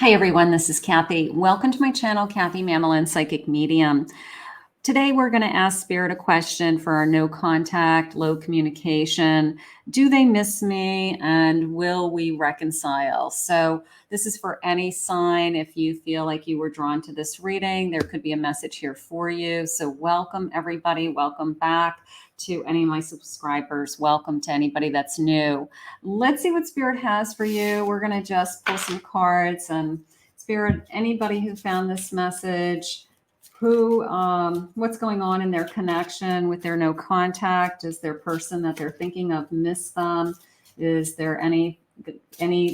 Hi everyone, this is Kathy. Welcome to my channel, Kathy Mamelin, Psychic Medium. Today we're going to ask Spirit a question for our no contact, low communication. Do they miss me and will we reconcile? So this is for any sign. If you feel like you were drawn to this reading, there could be a message here for you. So welcome everybody. Welcome back to any of my subscribers. Welcome to anybody that's new. Let's see what Spirit has for you. We're going to just pull some cards and Spirit, anybody who found this message, what's going on in their connection with their no contact? Is their person that they're thinking of miss them? Is there any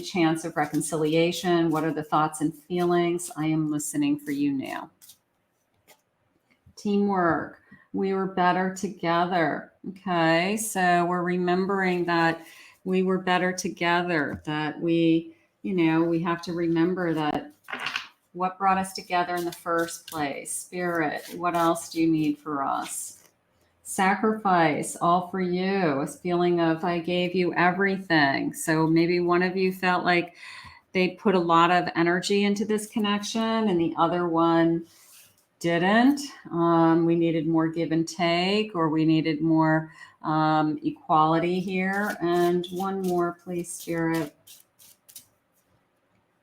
chance of reconciliation? What are the thoughts and feelings? I am listening for you now. Teamwork. We were better together. Okay, so we're remembering that we were better together, that we have to remember that what brought us together in the first place. Spirit, what else do you need for us? Sacrifice, all for you. A feeling of I gave you everything. So maybe one of you felt like they put a lot of energy into this connection and the other one didn't. We needed more give and take, or we needed more equality here. And one more, please, Spirit.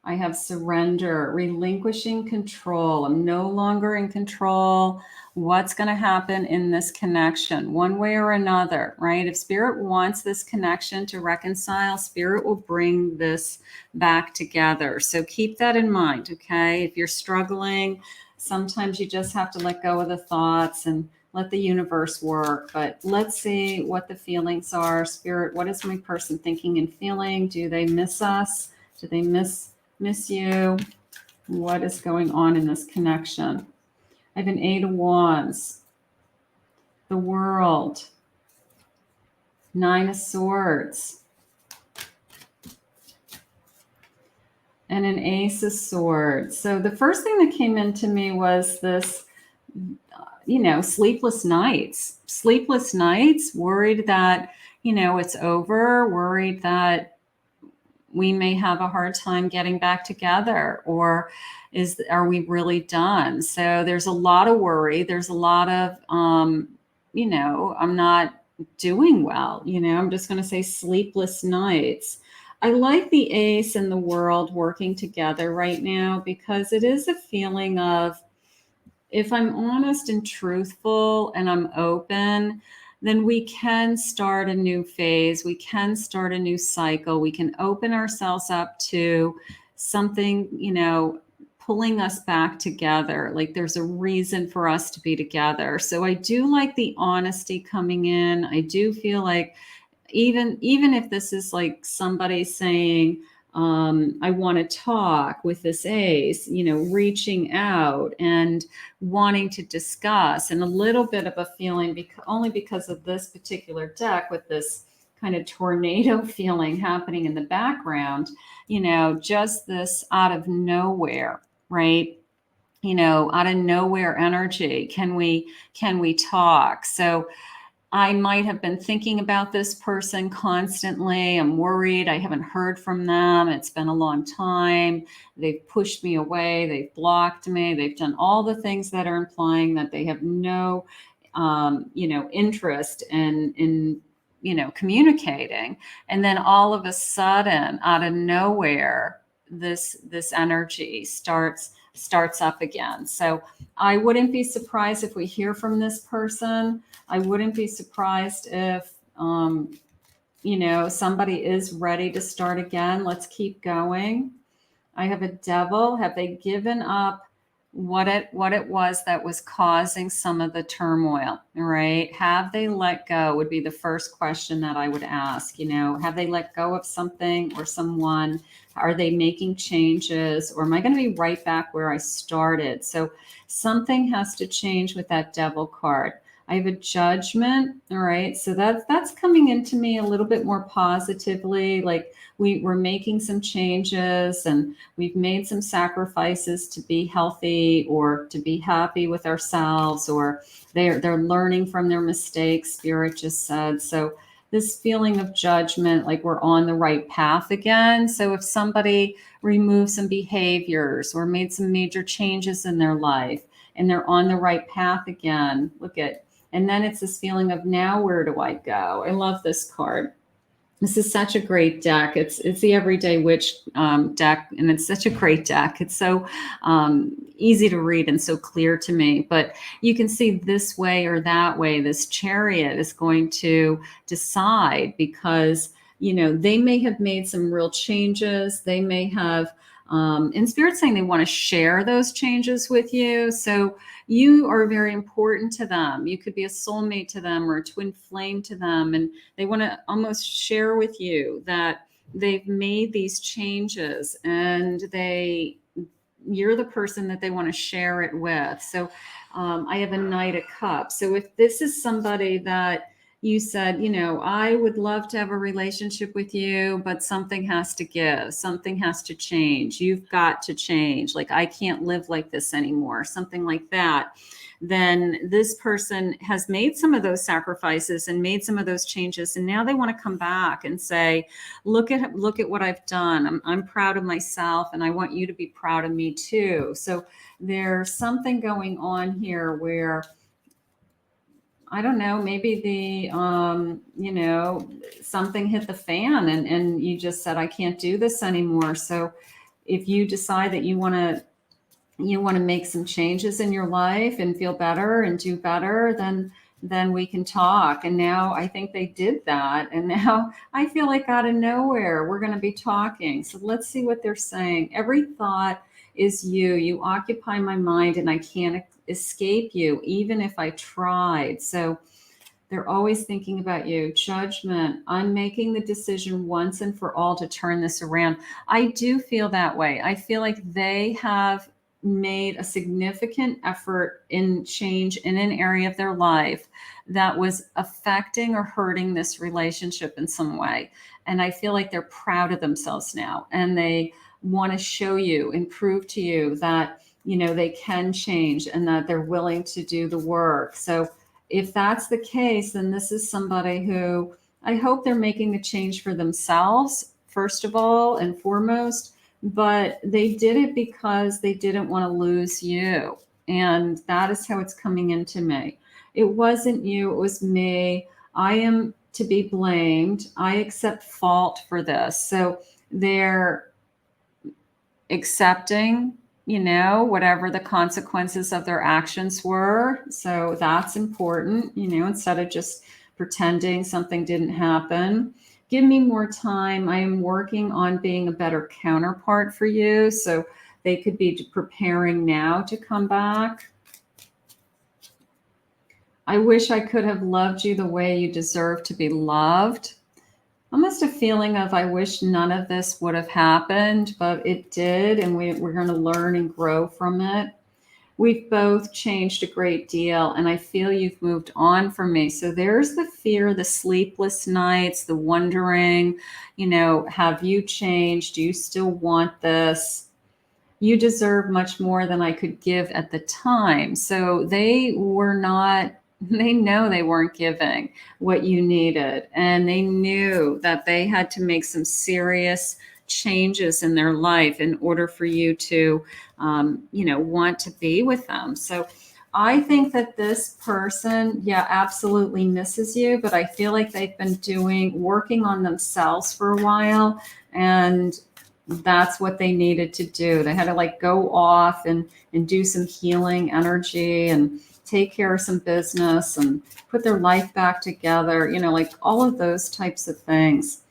I have surrender, relinquishing control. I'm no longer in control. What's going to happen in this connection, one way or another, right? If Spirit wants this connection to reconcile, Spirit will bring this back together. So keep that in mind, okay? If you're struggling, sometimes you just have to let go of the thoughts and let the universe work. But let's see what the feelings are. Spirit, what is my person thinking and feeling? Do they miss us? Do they miss you? What is going on in this connection? I have an 8 of Wands, the World, 9 of Swords, and an Ace of Swords. So the first thing that came into me was this, sleepless nights, worried that, it's over, worried that we may have a hard time getting back together, or are we really done? So there's a lot of worry. There's a lot of, I'm not doing well. I'm just going to say sleepless nights. I like the Ace and the World working together right now because it is a feeling of, if I'm honest and truthful and I'm open, then we can start a new phase. We can start a new cycle. We can open ourselves up to something, pulling us back together. Like there's a reason for us to be together. So I do like the honesty coming in. I do feel like even if this is like somebody saying, I want to talk with this Ace, reaching out and wanting to discuss, and a little bit of a feeling only because of this particular deck with this kind of tornado feeling happening in the background, just this out of nowhere, right? Out of nowhere energy. Can we talk? So I might have been thinking about this person constantly. I'm worried. I haven't heard from them. It's been a long time. They've pushed me away. They've blocked me. They've done all the things that are implying that they have no, interest in communicating. And then all of a sudden, out of nowhere, this energy starts up again. So I wouldn't be surprised if we hear from this person. I wouldn't be surprised if, somebody is ready to start again. Let's keep going. I have a Devil. Have they given up what it was that was causing some of the turmoil, right? Have they let go would be the first question that I would ask. Have they let go of something or someone? Are they making changes, or am I going to be right back where I started? So something has to change with that Devil card. I have a Judgment. All right. So that's coming into me a little bit more positively. Like we're making some changes and we've made some sacrifices to be healthy or to be happy with ourselves, or they're learning from their mistakes, Spirit just said. So this feeling of judgment, like we're on the right path again. So if somebody removed some behaviors or made some major changes in their life and they're on the right path again, look at, and then it's this feeling of, now where do I go? I love this card. This is such a great deck. It's the Everyday Witch deck, and it's such a great deck. It's so easy to read and so clear to me. But you can see this way or that way, this Chariot is going to decide, because, you know, they may have made some real changes. They may have, in Spirit saying they want to share those changes with you. So you are very important to them. You could be a soulmate to them or a twin flame to them. And they want to almost share with you that they've made these changes, and you're the person that they want to share it with. So I have a Knight of Cups. So if this is somebody that you said, you know, I would love to have a relationship with you, but something has to give, something has to change. You've got to change. Like, I can't live like this anymore, something like that. Then this person has made some of those sacrifices and made some of those changes. And now they want to come back and say, look at what I've done. I'm proud of myself, and I want you to be proud of me too. So there's something going on here where, I don't know, maybe you know, something hit the fan, and you just said, I can't do this anymore. So if you decide that you want to make some changes in your life and feel better and do better, then we can talk. And now I think they did that. And now I feel like out of nowhere, we're going to be talking. So let's see what they're saying. Every thought is you. You occupy my mind, and I can't escape you, even if I tried. So they're always thinking about you. Judgment. I'm making the decision once and for all to turn this around. I do feel that way. I feel like they have made a significant effort in change in an area of their life that was affecting or hurting this relationship in some way. And I feel like they're proud of themselves now, and they want to show you and prove to you that, you know, they can change and that they're willing to do the work. So if that's the case, then this is somebody who, I hope they're making a change for themselves, first of all and foremost, but they did it because they didn't want to lose you. And that is how it's coming into me. It wasn't you, it was me. I am to be blamed. I accept fault for this. So they're accepting, you know, whatever the consequences of their actions were. So that's important, you know, instead of just pretending something didn't happen. Give me more time. I am working on being a better counterpart for you. So they could be preparing now to come back. I wish I could have loved you the way you deserve to be loved. Almost a feeling of, I wish none of this would have happened, but it did, and we're going to learn and grow from it. We've both changed a great deal, and I feel you've moved on from me. So there's the fear, the sleepless nights, the wondering, you know, have you changed? Do you still want this? You deserve much more than I could give at the time. So they know they weren't giving what you needed. And they knew that they had to make some serious changes in their life in order for you to, you know, want to be with them. So I think that this person, yeah, absolutely misses you, but I feel like they've been working on themselves for a while, and that's what they needed to do. They had to like go off and do some healing energy and take care of some business and put their life back together, you know, like all of those types of things.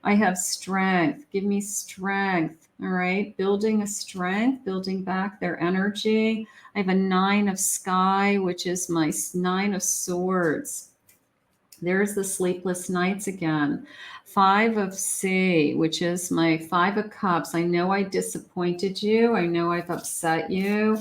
I have strength. Give me strength. All right. Building a strength, building back their energy. I have a 9 of Sky, which is my 9 of Swords. There's the sleepless nights again. 5 of Sea, which is my 5 of Cups. I know I disappointed you. I know I've upset you.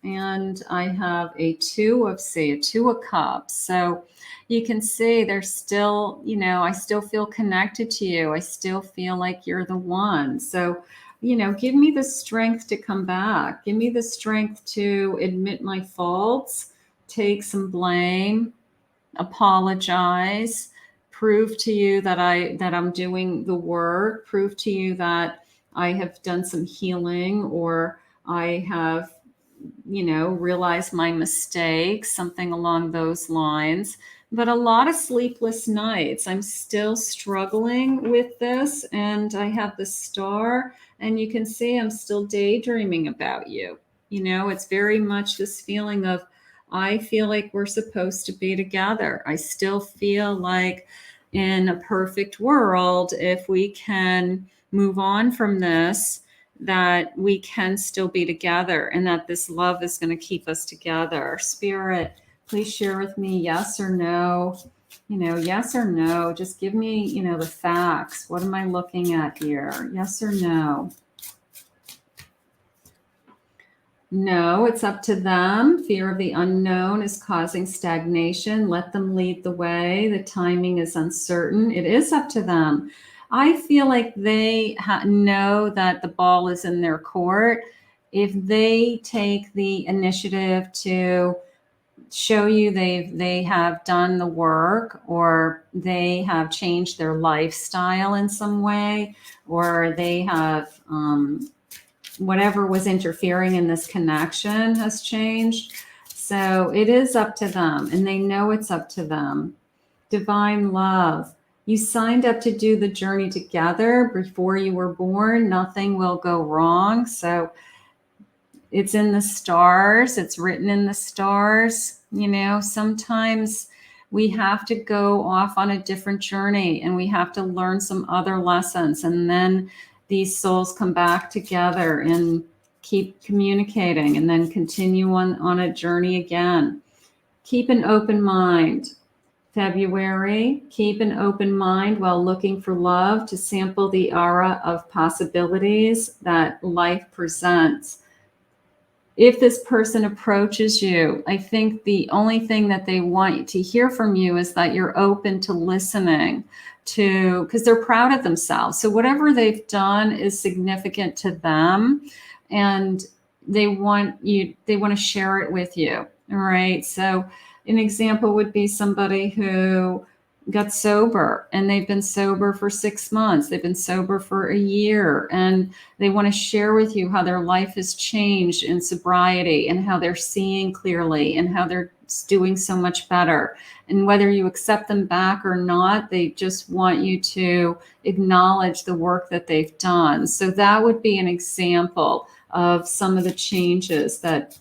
And I have a 2 of Sea, a 2 of Cups. So you can see there's still, you know, I still feel connected to you. I still feel like you're the one. So, you know, give me the strength to come back. Give me the strength to admit my faults, take some blame, apologize, prove to you that I'm doing the work, prove to you that I have done some healing, or I have, realized my mistakes, something along those lines. But a lot of sleepless nights. I'm still struggling with this, and I have the star, and you can see I'm still daydreaming about you. It's very much this feeling of, I feel like we're supposed to be together. I still feel like in a perfect world, if we can move on from this, that we can still be together, and that this love is going to keep us together. Spirit, please share with me yes or no. Yes or no. Just give me, the facts. What am I looking at here? Yes or no? No, it's up to them. Fear of the unknown is causing stagnation. Let them lead the way. The timing is uncertain. It is up to them. I feel like they know that the ball is in their court. If they take the initiative to show you they have done the work, or they have changed their lifestyle in some way, or they have whatever was interfering in this connection has changed. So it is up to them, and they know it's up to them. Divine love. You signed up to do the journey together before you were born. Nothing will go wrong. So it's in the stars. It's written in the stars. Sometimes we have to go off on a different journey, and we have to learn some other lessons. And then these souls come back together and keep communicating, and then continue on a journey again. Keep an open mind. February, keep an open mind while looking for love to sample the aura of possibilities that life presents. If this person approaches you, I think the only thing that they want to hear from you is that you're open to listening to, because they're proud of themselves. So whatever they've done is significant to them, and they want to share it with you. All right. So an example would be somebody who got sober, and they've been sober for 6 months. They've been sober for a year, and they want to share with you how their life has changed in sobriety, and how they're seeing clearly, and how they're doing so much better. And whether you accept them back or not, they just want you to acknowledge the work that they've done. So that would be an example of some of the changes that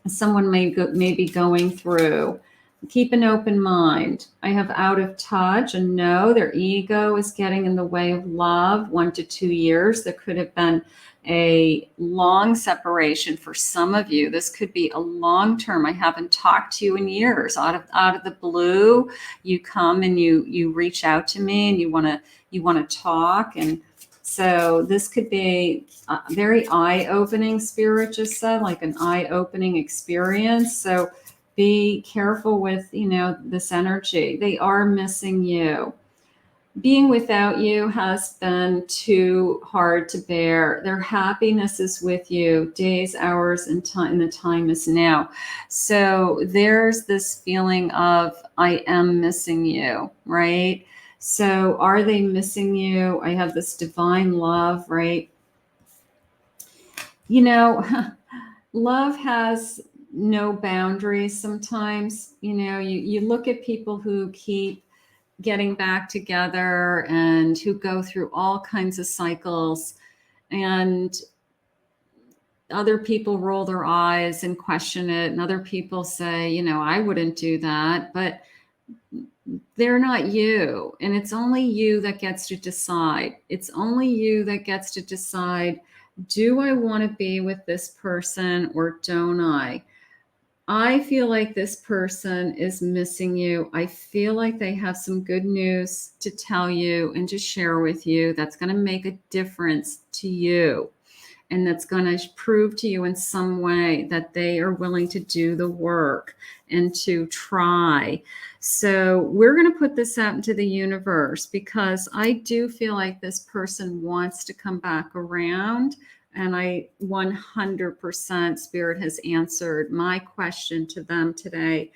someone may be going through. Keep an open mind. I have out of touch, and no, their ego is getting in the way of love. 1 to 2 years. There could have been a long separation for some of you. This could be a long term. I haven't talked to you in years. Out of the blue, you come and you reach out to me, and you want to talk. And so this could be a very eye-opening, Spirit just said, like an eye-opening experience. So be careful with, this energy. They are missing you. Being without you has been too hard to bear. Their happiness is with you, days, hours, and time, and the time is now. So there's this feeling of, I am missing you, right? So are they missing you? I have this divine love, right? Love has no boundaries sometimes. You look at people who keep getting back together, and who go through all kinds of cycles, and other people roll their eyes and question it, and other people say, I wouldn't do that, but they're not you. And it's only you that gets to decide. It's only you that gets to decide, do I want to be with this person, or don't I? I feel like this person is missing you. I feel like they have some good news to tell you and to share with you that's going to make a difference to you, and that's going to prove to you in some way that they are willing to do the work and to try. So we're going to put this out into the universe, because I do feel like this person wants to come back around. And 100% Spirit has answered my question to them today.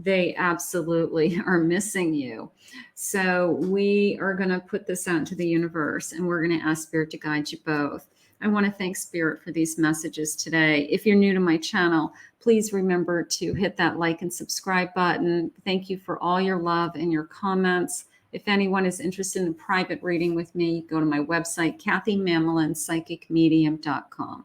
they absolutely are missing you. So we are going to put this out into the universe, and we're going to ask Spirit to guide you both. I want to thank Spirit for these messages today. If you're new to my channel, please remember to hit that like and subscribe button. Thank you for all your love and your comments. If anyone is interested in a private reading with me, go to my website, KathyMamolinsPsychicMedium.com.